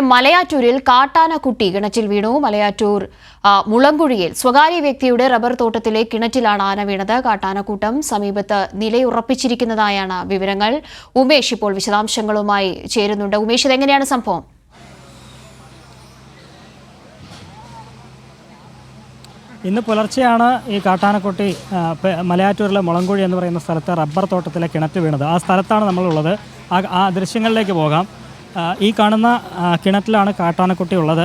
മലയാറ്റൂരിൽ കാട്ടാനക്കുട്ടി കിണറ്റിൽ വീണു. മലയാറ്റൂർ മുളങ്കുഴിയിൽ സ്വകാര്യ വ്യക്തിയുടെ റബ്ബർ തോട്ടത്തിലെ കിണറ്റിലാണ് ആന വീണത്. കാട്ടാനക്കൂട്ടം സമീപത്ത് നിലയുറപ്പിച്ചിരിക്കുന്നതായാണ് വിവരങ്ങൾ. ഉമേഷ് ഇപ്പോൾ വിശദാംശങ്ങളുമായി ചേരുന്നുണ്ട്. ഉമേഷ്, ഇതെങ്ങനെയാണ് സംഭവം? ഇന്ന് പുലർച്ചെയാണ് ഈ കാട്ടാനക്കുട്ടി മലയാറ്റൂരിലെ മുളങ്കുഴി എന്ന് പറയുന്ന സ്ഥലത്ത് റബ്ബർ തോട്ടത്തിലെ കിണറ്റ് വീണത്. ആ സ്ഥലത്താണ് നമ്മളുള്ളത്. ആ ദൃശ്യങ്ങളിലേക്ക് പോകാം. ഈ കാണുന്ന കിണറ്റിലാണ് കാട്ടാനക്കുട്ടി ഉള്ളത്.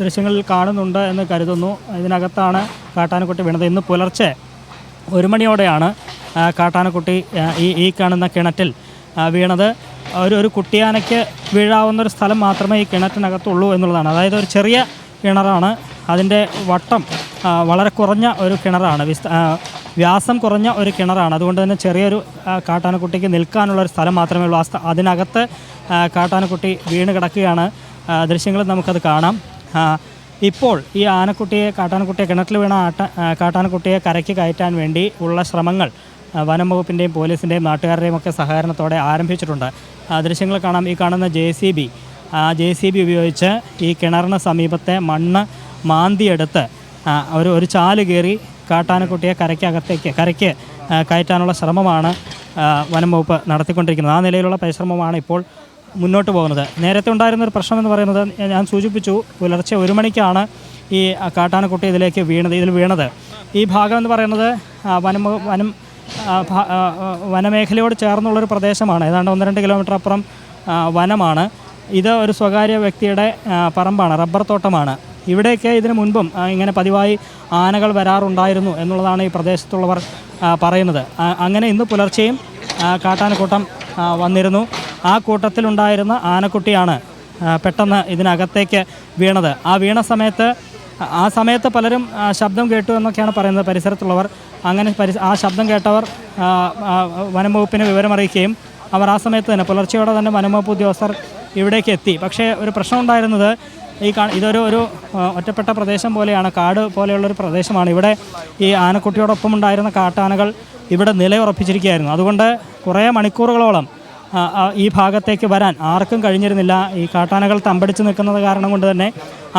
ദൃശ്യങ്ങളിൽ കാണുന്നുണ്ട് എന്ന് കരുതുന്നു. ഇതിനകത്താണ് കാട്ടാനക്കുട്ടി വീണത്. ഇന്ന് പുലർച്ചെ 1 മണിയോടെയാണ് കാട്ടാനക്കുട്ടി ഈ കാണുന്ന കിണറ്റിൽ വീണത്. ഒരു കുട്ടിയാനയ്ക്ക് വീഴാവുന്നൊരു സ്ഥലം മാത്രമേ ഈ കിണറ്റിനകത്തുള്ളൂ എന്നുള്ളതാണ്. അതായത് ഒരു ചെറിയ കിണറാണ്. അതിൻ്റെ വട്ടം വളരെ കുറഞ്ഞ ഒരു കിണറാണ്, വ്യാസം കുറഞ്ഞ ഒരു കിണറാണ്. അതുകൊണ്ട് തന്നെ ചെറിയൊരു കാട്ടാനക്കുട്ടിക്ക് നിൽക്കാനുള്ളൊരു സ്ഥലം മാത്രമേ ഉള്ളൂ. അതിനകത്ത് കാട്ടാനക്കുട്ടി വീണ് കിടക്കുകയാണ്. ദൃശ്യങ്ങളിൽ നമുക്കത് കാണാം. ഇപ്പോൾ ഈ കാട്ടാനക്കുട്ടിയെ കിണറ്റിൽ വീണ കാട്ടാനക്കുട്ടിയെ കരയ്ക്ക് കയറ്റാൻ വേണ്ടി ഉള്ള ശ്രമങ്ങൾ വനം വകുപ്പിൻ്റെയും പോലീസിൻ്റെയും നാട്ടുകാരുടെയും ഒക്കെ സഹകരണത്തോടെ ആരംഭിച്ചിട്ടുണ്ട്. ദൃശ്യങ്ങൾ കാണാം. ഈ കാണുന്ന JCB ഉപയോഗിച്ച് ഈ കിണറിന് സമീപത്തെ മണ്ണ് മാന്തിയെടുത്ത് ഒരു ചാല് കയറി കാട്ടാനക്കുട്ടിയെ കരയ്ക്ക് കയറ്റാനുള്ള ശ്രമമാണ് വനം വകുപ്പ് നടത്തിക്കൊണ്ടിരിക്കുന്നത്. ആ നിലയിലുള്ള പരിശ്രമമാണ് ഇപ്പോൾ മുന്നോട്ട് പോകുന്നത്. നേരത്തെ ഉണ്ടായിരുന്നൊരു പ്രശ്നമെന്ന് പറയുന്നത് ഞാൻ സൂചിപ്പിച്ചു. പുലർച്ചെ 1 മണിക്കാണ് ഈ കാട്ടാനക്കുട്ടി ഇതിൽ വീണത്. ഈ ഭാഗം എന്ന് പറയുന്നത് വനമേഖലയോട് ചേർന്നുള്ളൊരു പ്രദേശമാണ്. ഏതാണ്ട് 1-2 കിലോമീറ്റർ അപ്പുറം വനമാണ്. ഇത് ഒരു സ്വകാര്യ വ്യക്തിയുടെ പറമ്പാണ്, റബ്ബർ തോട്ടമാണ്. ഇവിടേക്ക് ഇതിനു മുൻപും ഇങ്ങനെ പതിവായി ആനകൾ വരാറുണ്ടായിരുന്നു എന്നുള്ളതാണ് ഈ പ്രദേശത്തുള്ളവർ പറയുന്നത്. അങ്ങനെ ഇന്ന് പുലർച്ചെയും കാട്ടാനക്കൂട്ടം വന്നിരുന്നു. ആ കൂട്ടത്തിലുണ്ടായിരുന്ന ആനക്കുട്ടിയാണ് പെട്ടെന്ന് ഇതിനകത്തേക്ക് വീണത്. വീണ സമയത്ത് പലരും ശബ്ദം കേട്ടു എന്നൊക്കെയാണ് പറയുന്നത് പരിസരത്തുള്ളവർ. അങ്ങനെ ആ ശബ്ദം കേട്ടവർ വനം വകുപ്പിനെ വിവരമറിയിക്കുകയും അവർ ആ സമയത്ത് തന്നെ പുലർച്ചയോടെ തന്നെ വനം വകുപ്പ് ഉദ്യോഗസ്ഥർ ഇവിടേക്ക് എത്തി. പക്ഷേ ഒരു പ്രശ്നം ഉണ്ടായിരുന്നത്, ഇതൊരു ഒറ്റപ്പെട്ട പ്രദേശം പോലെയാണ്, കാട് പോലെയുള്ളൊരു പ്രദേശമാണ്. ഇവിടെ ഈ ആനക്കുട്ടിയോടൊപ്പം ഉണ്ടായിരുന്ന കാട്ടാനകൾ ഇവിടെ നിലയുറപ്പിച്ചിരിക്കുകയായിരുന്നു. അതുകൊണ്ട് കുറേ മണിക്കൂറുകളോളം ഈ ഭാഗത്തേക്ക് വരാൻ ആർക്കും കഴിഞ്ഞിരുന്നില്ല. ഈ കാട്ടാനകൾ തമ്പടിച്ച് നിൽക്കുന്നത് കാരണം കൊണ്ട് തന്നെ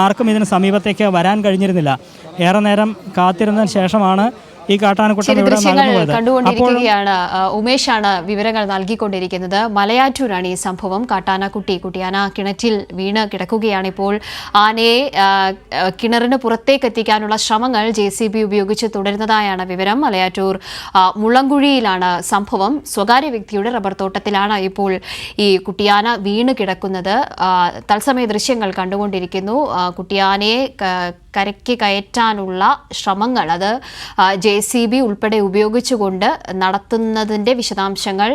ആർക്കും ഇതിന് സമീപത്തേക്ക് വരാൻ കഴിഞ്ഞിരുന്നില്ല. ഏറെ നേരം കാത്തിരുന്നതിന് ശേഷമാണ് ഈ കാട്ടാനക്കൂട്ടം കണ്ടുകൊണ്ടിരിക്കുകയാണ്. ഉമേഷാണ് വിവരങ്ങൾ നൽകിക്കൊണ്ടിരിക്കുന്നത്. മലയാറ്റൂരാണ് ഈ സംഭവം. കുട്ടിയാന കിണറ്റിൽ വീണ് കിടക്കുകയാണ്. ഇപ്പോൾ ആനയെ കിണറിന് പുറത്തേക്ക് എത്തിക്കാനുള്ള ശ്രമങ്ങൾ JCB ഉപയോഗിച്ച് തുടരുന്നതായാണ് വിവരം. മലയാറ്റൂർ മുളങ്കുഴിയിലാണ് സംഭവം. സ്വകാര്യ വ്യക്തിയുടെ റബ്ബർ തോട്ടത്തിലാണ് ഇപ്പോൾ ഈ കുട്ടിയാന വീണ് കിടക്കുന്നത്. തത്സമയ ദൃശ്യങ്ങൾ കണ്ടുകൊണ്ടിരിക്കുന്നു. കുട്ടിയാനയെ കരയ്ക്ക് കയറ്റാനുള്ള ശ്രമങ്ങൾ അത് JCB ഉൾപ്പെടെ ഉപയോഗിച്ചുകൊണ്ട് നടത്തുന്നതിൻ്റെ വിശദാംശങ്ങൾ,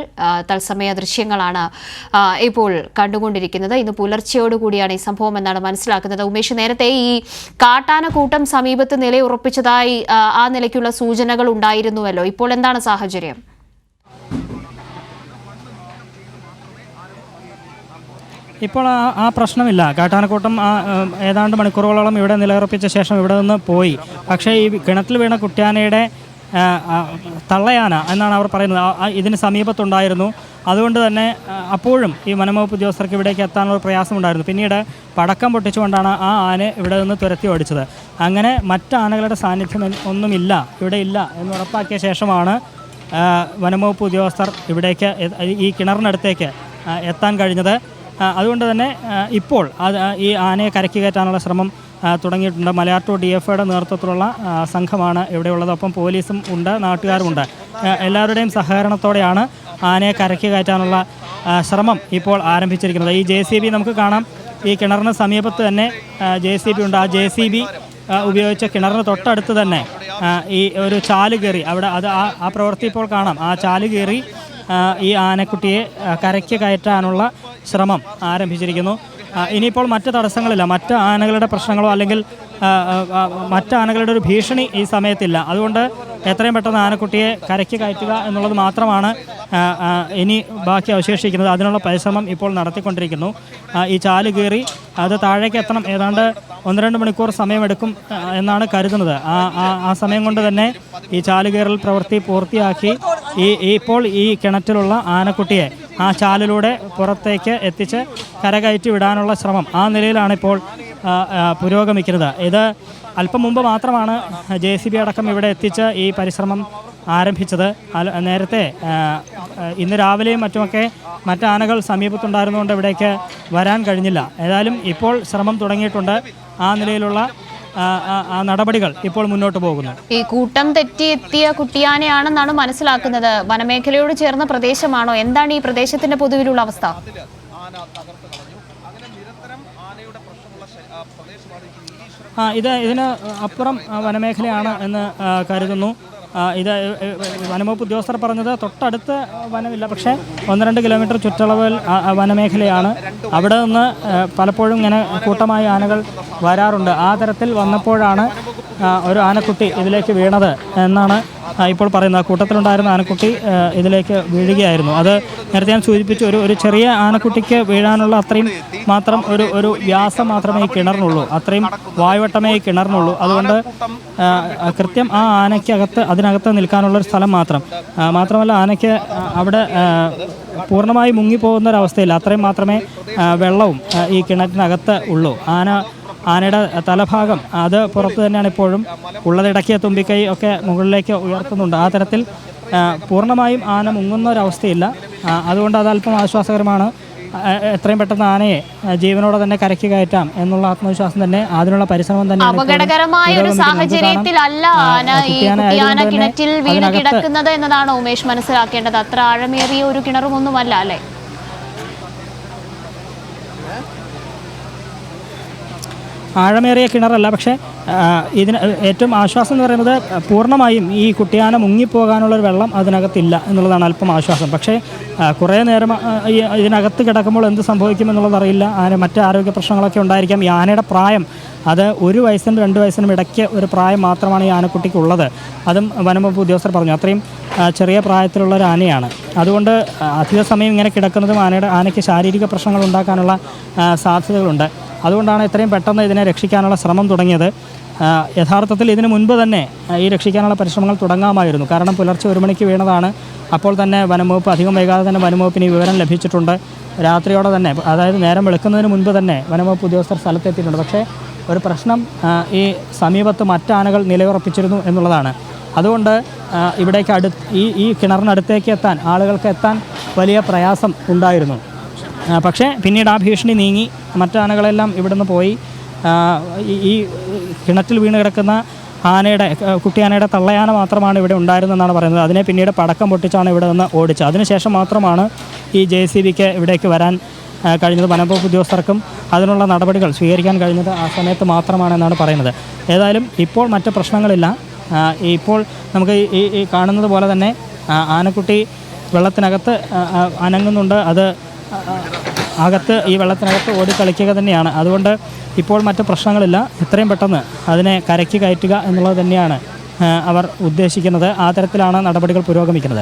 തത്സമയ ദൃശ്യങ്ങളാണ് ഇപ്പോൾ കണ്ടുകൊണ്ടിരിക്കുന്നത്. ഇന്ന് പുലർച്ചയോടുകൂടിയാണ് ഈ സംഭവം എന്നാണ് മനസ്സിലാക്കുന്നത്. ഉമേഷ്, നേരത്തെ ഈ കാട്ടാനക്കൂട്ടം സമീപത്ത് നിലയുറപ്പിച്ചതായി ആ നിലയ്ക്കുള്ള സൂചനകൾ ഉണ്ടായിരുന്നുവല്ലോ. ഇപ്പോൾ എന്താണ് സാഹചര്യം? ഇപ്പോൾ ആ പ്രശ്നമില്ല. കാട്ടാനക്കൂട്ടം ഏതാണ്ട് മണിക്കൂറുകളോളം ഇവിടെ നിലയുറപ്പിച്ച ശേഷം ഇവിടെ നിന്ന് പോയി. പക്ഷേ ഈ കിണറ്റിൽ വീണ കുട്ടിയാനയുടെ തള്ളയാന എന്നാണ് അവർ പറയുന്നത്, ഇതിന് സമീപത്തുണ്ടായിരുന്നു. അതുകൊണ്ട് തന്നെ അപ്പോഴും ഈ വനംവകുപ്പ് ഉദ്യോഗസ്ഥർക്ക് ഇവിടേക്ക് എത്താനുള്ള പ്രയാസമുണ്ടായിരുന്നു. പിന്നീട് പടക്കം പൊട്ടിച്ചുകൊണ്ടാണ് ആ ആന ഇവിടെ നിന്ന് തുരത്തി ഓടിച്ചത്. അങ്ങനെ മറ്റ് ആനകളുടെ സാന്നിധ്യം ഒന്നുമില്ല, ഇവിടെ ഇല്ല എന്ന് ഉറപ്പാക്കിയ ശേഷമാണ് വനംവകുപ്പ് ഉദ്യോഗസ്ഥർ ഇവിടേക്ക് ഈ കിണറിനടുത്തേക്ക് എത്താൻ കഴിഞ്ഞത്. അതുകൊണ്ട് തന്നെ ഇപ്പോൾ ഈ ആനയെ കരയ്ക്ക് കയറ്റാനുള്ള ശ്രമം തുടങ്ങിയിട്ടുണ്ട്. മലയാറ്റൂർ DFIയുടെ നേതൃത്വത്തിലുള്ള സംഘമാണ് ഇവിടെയുള്ളത്. ഒപ്പം പോലീസും ഉണ്ട്, നാട്ടുകാരുമുണ്ട്. എല്ലാവരുടെയും സഹകരണത്തോടെയാണ് ആനയെ കരയ്ക്ക് കയറ്റാനുള്ള ശ്രമം ഇപ്പോൾ ആരംഭിച്ചിരിക്കുന്നത്. ഈ JCB നമുക്ക് കാണാം. ഈ കിണറിന് സമീപത്ത് തന്നെ JCB ഉണ്ട്. ആ JCB ഉപയോഗിച്ച കിണറിന് തൊട്ടടുത്ത് തന്നെ ഈ ഒരു ചാല് കയറി അവിടെ ആ പ്രവൃത്തി ഇപ്പോൾ കാണാം. ആ ചാല് കയറി ഈ ആനക്കുട്ടിയെ കരയ്ക്ക് കയറ്റാനുള്ള ശ്രമം ആരംഭിച്ചിരിക്കുന്നു. ഇനിയിപ്പോൾ മറ്റ് തടസ്സങ്ങളില്ല, മറ്റ് ആനകളുടെ പ്രശ്നങ്ങളോ അല്ലെങ്കിൽ മറ്റ് ആനകളുടെ ഒരു ഭീഷണി ഈ സമയത്തില്ല. അതുകൊണ്ട് എത്രയും പെട്ടെന്ന് ആനക്കുട്ടിയെ കരയ്ക്ക് കയറ്റുക എന്നുള്ളത് മാത്രമാണ് ഇനി ബാക്കി അവശേഷിക്കുന്നത്. അതിനുള്ള പരിശ്രമം ഇപ്പോൾ നടത്തിക്കൊണ്ടിരിക്കുന്നു. ഈ ചാല് കയറി അത് താഴേക്ക് എത്തണം. ഏതാണ്ട് 1-2 മണിക്കൂർ സമയമെടുക്കും എന്നാണ് കരുതുന്നത്. ആ സമയം കൊണ്ട് തന്നെ ഈ ചാല് കയറൽ പ്രവൃത്തി പൂർത്തിയാക്കി ഇപ്പോൾ ഈ കിണറ്റിലുള്ള ആനക്കുട്ടിയെ ആ ചാലിലൂടെ പുറത്തേക്ക് എത്തിച്ച് കരകയറ്റി വിടാനുള്ള ശ്രമം ആ നിലയിലാണ് ഇപ്പോൾ പുരോഗമിക്കുന്നത്. ഇത് അല്പം മുമ്പ് മാത്രമാണ് JCB അടക്കം ഇവിടെ എത്തിച്ച് ഈ പരിശ്രമം ആരംഭിച്ചത്. നേരത്തെ ഇന്ന് രാവിലെയും മറ്റുമൊക്കെ മറ്റാനകൾ സമീപത്തുണ്ടായിരുന്നുകൊണ്ട് ഇവിടേക്ക് വരാൻ കഴിഞ്ഞില്ല. ഏതായാലും ഇപ്പോൾ ശ്രമം തുടങ്ങിയിട്ടുണ്ട്. ആ നിലയിലുള്ള നടപടികൾ ഇപ്പോൾ മുന്നോട്ട് പോകുന്നു. ഈ കൂട്ടം തെറ്റിയെത്തിയ കുട്ടിയാനയാണെന്നാണ് മനസ്സിലാക്കുന്നത്. വനമേഖലയോട് ചേർന്ന പ്രദേശമാണോ? എന്താണ് ഈ പ്രദേശത്തിന്റെ പൊതുവിലുള്ള അവസ്ഥ? ഇതിന് അപ്പുറം വനമേഖലയാണ് എന്ന് കരുതുന്നു. ഇത് വനംവകുപ്പ് ഉദ്യോഗസ്ഥർ പറഞ്ഞത് തൊട്ടടുത്ത് വനമില്ല, പക്ഷേ 1-2 കിലോമീറ്റർ ചുറ്റളവിൽ വനമേഖലയാണ്. അവിടെ നിന്ന് പലപ്പോഴും ഇങ്ങനെ കൂട്ടമായി ആനകൾ വരാറുണ്ട്. ആ തരത്തിൽ വന്നപ്പോഴാണ് ഒരു ആനക്കുട്ടി ഇതിലേക്ക് വീണത് എന്നാണ് ഇപ്പോൾ പറയുന്നത്. കൂട്ടത്തിലുണ്ടായിരുന്ന ആനക്കുട്ടി ഇതിലേക്ക് വീഴുകയായിരുന്നു. അത് നേരത്തെ ഞാൻ സൂചിപ്പിച്ചു, ഒരു ചെറിയ ആനക്കുട്ടിക്ക് വീഴാനുള്ള അത്രയും മാത്രം ഒരു വ്യാസം മാത്രമേ ഈ കിണറിനുള്ളൂ, അത്രയും വായുവട്ടമേ ഈ കിണറിനുള്ളൂ. അതുകൊണ്ട് കൃത്യം ആ ആനയ്ക്കകത്ത് അതിനകത്ത് നിൽക്കാനുള്ളൊരു സ്ഥലം മാത്രമല്ല ആനയ്ക്ക് അവിടെ പൂർണ്ണമായി മുങ്ങിപ്പോകുന്നൊരവസ്ഥയില്ല. അത്രയും മാത്രമേ വെള്ളവും ഈ കിണറ്റിനകത്ത് ഉള്ളൂ. ആനയുടെ തലഭാഗം അത് പുറത്ത് തന്നെയാണ് ഇപ്പോഴും ഉള്ളതിടയ്ക്ക് തുമ്പിക്കൈ ഒക്കെ മുകളിലേക്ക് ഉയർത്തുന്നുണ്ട്. ആ തരത്തിൽ പൂർണ്ണമായും ആന മുങ്ങുന്ന ഒരവസ്ഥയില്ല. അതുകൊണ്ട് അത് അല്പം ആശ്വാസകരമാണ്. എത്രയും പെട്ടെന്ന് ആനയെ ജീവനോടെ തന്നെ കരയ്ക്ക് കയറ്റാം എന്നുള്ള ആത്മവിശ്വാസം തന്നെ, അതിനുള്ള പരിശ്രമം തന്നെ. അപകടകരമായ ഒരു സാഹചര്യത്തിലല്ല ആന കിണറ്റിൽ വീണ് കിടക്കുന്നത് എന്നതാണ് ഉമേഷ് മനസ്സിലാക്കേണ്ടത്. അത്ര ആഴമേറിയ ഒരു കിണറുമൊന്നുമല്ല അല്ലേ? ആഴമേറിയ കിണറല്ല, പക്ഷേ ഇതിന് ഏറ്റവും ആശ്വാസം എന്ന് പറയുന്നത് പൂർണ്ണമായും ഈ കുട്ടിയാന മുങ്ങിപ്പോകാനുള്ളൊരു വെള്ളം അതിനകത്തില്ല എന്നുള്ളതാണ് അല്പം ആശ്വാസം. പക്ഷേ കുറേ നേരം ഇതിനകത്ത് കിടക്കുമ്പോൾ എന്ത് സംഭവിക്കുമെന്നുള്ളതറിയില്ല. മറ്റ് ആരോഗ്യ പ്രശ്നങ്ങളൊക്കെ ഉണ്ടായിരിക്കാം. ഈ ആനയുടെ പ്രായം അത് 1 വയസ്സിനും 2 വയസ്സിനും ഇടയ്ക്ക് ഒരു പ്രായം മാത്രമാണ് ഈ ആനക്കുട്ടിക്കുള്ളത്. അതും വനംവകുപ്പ് ഉദ്യോഗസ്ഥർ പറഞ്ഞു, അത്രയും ചെറിയ പ്രായത്തിലുള്ള ഒരു ആനയാണ്. അതുകൊണ്ട് അധിക സമയം ഇങ്ങനെ കിടക്കുന്നതും ആനയ്ക്ക് ശാരീരിക പ്രശ്നങ്ങൾ ഉണ്ടാക്കാനുള്ള സാധ്യതകളുണ്ട്. അതുകൊണ്ടാണ് എത്രയും പെട്ടെന്ന് ഇതിനെ രക്ഷിക്കാനുള്ള ശ്രമം തുടങ്ങിയത്. യഥാർത്ഥത്തിൽ ഇതിനു മുൻപ് തന്നെ ഈ രക്ഷിക്കാനുള്ള പരിശ്രമങ്ങൾ തുടങ്ങാമായിരുന്നു. കാരണം പുലർച്ചെ 1 മണിക്ക് വീണതാണ്. അപ്പോൾ തന്നെ വനംവകുപ്പ് അധികം വൈകാതെ തന്നെ വനംവകുപ്പിന് ഈ വിവരം ലഭിച്ചിട്ടുണ്ട്. രാത്രിയോടെ തന്നെ, അതായത് നേരം വെളുക്കുന്നതിന് മുൻപ് തന്നെ വനംവകുപ്പ് ഉദ്യോഗസ്ഥർ സ്ഥലത്തെത്തിയിട്ടുണ്ട്. പക്ഷേ ഒരു പ്രശ്നം ഈ സമീപത്ത് മറ്റാനകൾ നിലയുറപ്പിച്ചിരുന്നു എന്നുള്ളതാണ്. അതുകൊണ്ട് ഇവിടേക്ക് ഈ കിണറിനടുത്തേക്ക് എത്താൻ ആളുകൾക്ക് എത്താൻ വലിയ പ്രയാസം ഉണ്ടായിരുന്നു. പക്ഷേ പിന്നീട് ആ ഭീഷണി നീങ്ങി മറ്റാനകളെല്ലാം ഇവിടുന്ന് പോയി. ഈ കിണറ്റിൽ വീണ് കിടക്കുന്ന കുട്ടിയാനയുടെ തള്ളയാന മാത്രമാണ് ഇവിടെ ഉണ്ടായിരുന്നതെന്നാണ് പറയുന്നത്. അതിനെ പിന്നീട് പടക്കം പൊട്ടിച്ചാണ് ഇവിടെ നിന്ന് ഓടിച്ചത്. അതിനുശേഷം മാത്രമാണ് ഈ JCBക്ക് ഇവിടേക്ക് വരാൻ കഴിഞ്ഞത്. വനംവകുപ്പ് ഉദ്യോഗസ്ഥർക്കും അതിനുള്ള നടപടികൾ സ്വീകരിക്കാൻ കഴിഞ്ഞത് ആ സമയത്ത് മാത്രമാണെന്നാണ് പറയുന്നത്. ഏതായാലും ഇപ്പോൾ മറ്റ് പ്രശ്നങ്ങളില്ല. ഇപ്പോൾ നമുക്ക് ഈ കാണുന്നത് പോലെ തന്നെ ആനക്കുട്ടി വെള്ളത്തിനകത്ത് അനങ്ങുന്നുണ്ട്. അത് ഈ വെള്ളത്തിനകത്ത് ഓടിക്കളിക്കുക തന്നെയാണ്. അതുകൊണ്ട് ഇപ്പോൾ മറ്റ് പ്രശ്നങ്ങളില്ല. എത്രയും പെട്ടെന്ന് അതിനെ കരയ്ക്ക് കയറ്റുക എന്നുള്ളത് തന്നെയാണ് അവർ ഉദ്ദേശിക്കുന്നത്. ആ തരത്തിലാണ് നടപടികൾ പുരോഗമിക്കുന്നത്.